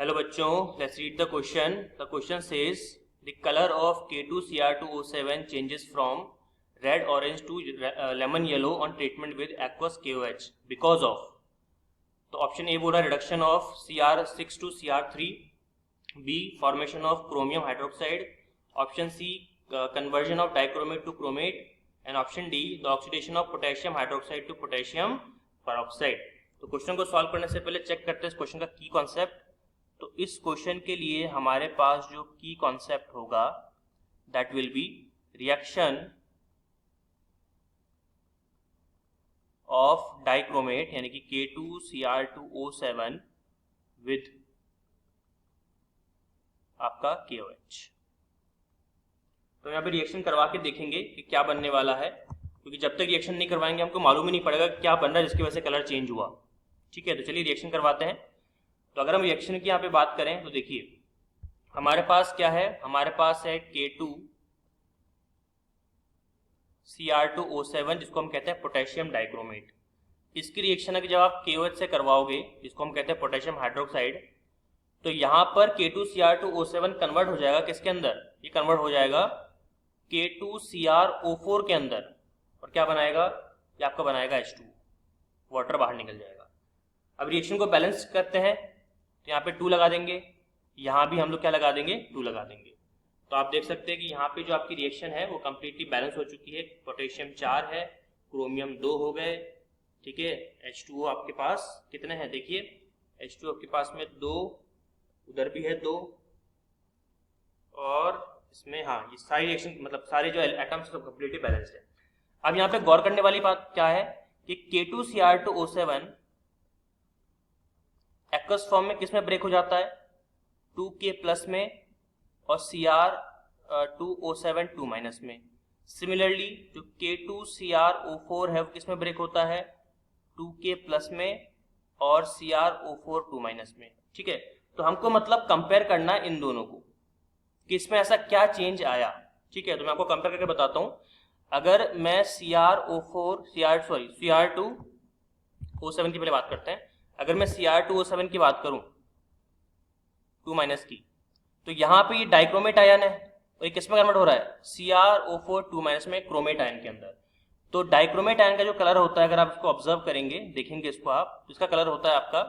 Hello बच्चों, let's read the question. The question says the color of K2Cr2O7 changes from red orange to lemon yellow on treatment with aqueous KOH because of. तो option A बोला reduction of Cr6 to Cr3, B formation of chromium hydroxide, option C conversion of dichromate to chromate and option D the oxidation of potassium hydroxide to potassium peroxide. तो question को solve करने से पहले check करते हैं इस question का की कॉन्सेप्ट. तो इस क्वेश्चन के लिए हमारे पास जो की कॉन्सेप्ट होगा that will be reaction of dichromate यानी कि K2Cr2O7 विद आपका KOH. तो यहाँ पे रिएक्शन करवा के देखेंगे कि क्या बनने वाला है, क्योंकि जब तक रिएक्शन नहीं करवाएंगे हमको मालूम ही नहीं पड़ेगा क्या बन रहा है जिसकी वजह से कलर चेंज हुआ. ठीक है, तो चलिए रिएक्शन करवाते हैं. तो अगर हम रिएक्शन की यहाँ पे बात करें तो देखिए हमारे पास क्या है, हमारे पास है K2Cr2O7 जिसको हम कहते हैं पोटेशियम डाइक्रोमेट. इसकी रिएक्शन अगर जब आप KOH से करवाओगे जिसको हम कहते हैं पोटेशियम हाइड्रोक्साइड, तो यहाँ पर K2Cr2O7 कन्वर्ट हो जाएगा किसके अंदर, ये कन्वर्ट हो जाएगा K2CrO4 के अंदर. और क्या बनाएगा, ये आपका बनाएगा H2, वाटर बाहर निकल जाएगा. अब रिएक्शन को बैलेंस करते हैं तो यहाँ पे 2 लगा देंगे, यहाँ भी हम लोग क्या लगा देंगे 2 लगा देंगे. तो आप देख सकते हैं कि यहाँ पे जो आपकी रिएक्शन है वो कम्प्लीटली बैलेंस हो चुकी है. पोटेशियम 4 है, क्रोमियम 2 हो गए. ठीक है, H2O आपके पास कितने हैं देखिए, H2O आपके पास में 2, उधर भी है 2, और इसमें हाँ ये सारी रिएक्शन मतलब सारे जो एटम्स सब कम्प्लीटली बैलेंस है. अब यहाँ पे गौर करने वाली बात क्या है कि K2Cr2O7 एक्वस फॉर्म में किस में ब्रेक हो जाता है, 2K प्लस में, और Cr2O7 2 माइनस में. सिमिलरली जो K2CrO4 है वो किस में ब्रेक होता है, 2K प्लस में और CrO4 2 माइनस में. ठीक है, तो हमको मतलब कंपेयर करना इन दोनों को कि इसमें ऐसा क्या चेंज आया. ठीक है, तो मैं आपको कंपेयर करके बताता हूं. अगर मैं Cr2O7 की पहले बात करते हैं. अगर मैं Cr2O7 की बात करूं 2 माइनस की, तो यहाँ पे ये डाइक्रोमेट आयन है और ये किस में कन्वर्ट हो रहा है, CrO4 2 माइनस में क्रोमेट आयन के अंदर. तो डाइक्रोमेट आयन का जो कलर होता है, अगर आप इसको ऑब्जर्व करेंगे देखेंगे इसको आप, इसका कलर होता है आपका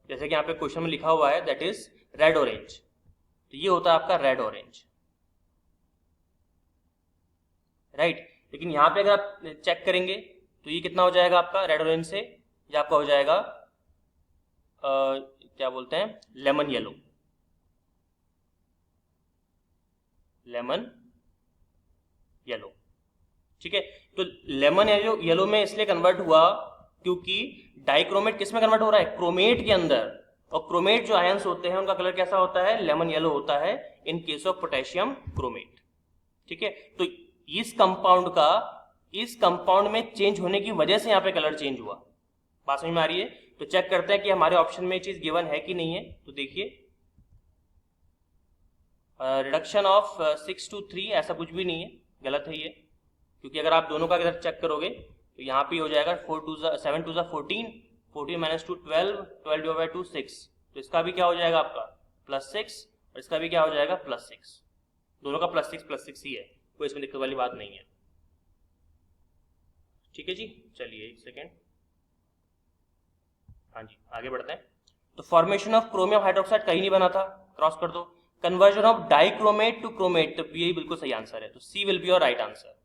जैसे कि यहाँ पे क्वेश्चन में लिखा हुआ है दैट इज रेड ऑरेंज. तो ये होता है आपका रेड ऑरेंज, राइट. लेकिन यहाँ पे अगर आप चेक करेंगे तो ये कितना हो जाएगा आपका रेड ऑरेंज से, ये आपका हो जाएगा क्या बोलते हैं लेमन येलो. Lemon yellow. ठीक है, तो लेमन येलो में इसलिए कन्वर्ट हुआ क्योंकि डाइक्रोमेट किस में कन्वर्ट हो रहा है, क्रोमेट के अंदर. और क्रोमेट जो आयंस होते हैं उनका कलर कैसा होता है, लेमन येलो होता है in case of potassium chromate. ठीक है, तो इस कंपाउंड में चेंज होने की वजह से यहाँ पे कलर चेंज हुआ. बात समझ में आ रही है. तो चेक करते हैं कि हमारे ऑप्शन में चीज गिवन है कि नहीं है. तो देखिए रिडक्शन ऑफ 6 to 3 ऐसा कुछ भी नहीं है, गलत है ये. क्योंकि अगर आप दोनों का अगर चेक करोगे तो यहाँ पे हो जाएगा 7 to 14, 14 माइनस 2 12, 12 डिवाइड बाई 2 6. तो इसका भी क्या हो जाएगा आपका +6 और इसका भी क्या हो जाएगा +6. दोनों का +6 ही है, कोई इसमें दिक्कत वाली बात नहीं है. ठीक है जी, चलिए एक सेकेंड. हाँ जी आगे बढ़ते हैं. तो फॉर्मेशन ऑफ क्रोमियम हाइड्रोक्साइड कहीं नहीं बना था, क्रॉस कर दो. Conversion of dichromate to chromate, तो यही बिल्कुल सही आंसर है. तो C will be your right answer.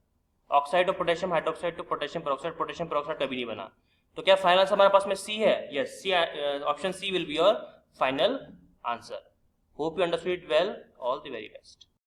Oxide of potassium hydroxide to potassium peroxide, potassium peroxide कभी नहीं बना. तो क्या फाइनल आंसर हमारे पास में सी है? Yes, C, option C will be your final answer. Hope you understood it well. All the very best.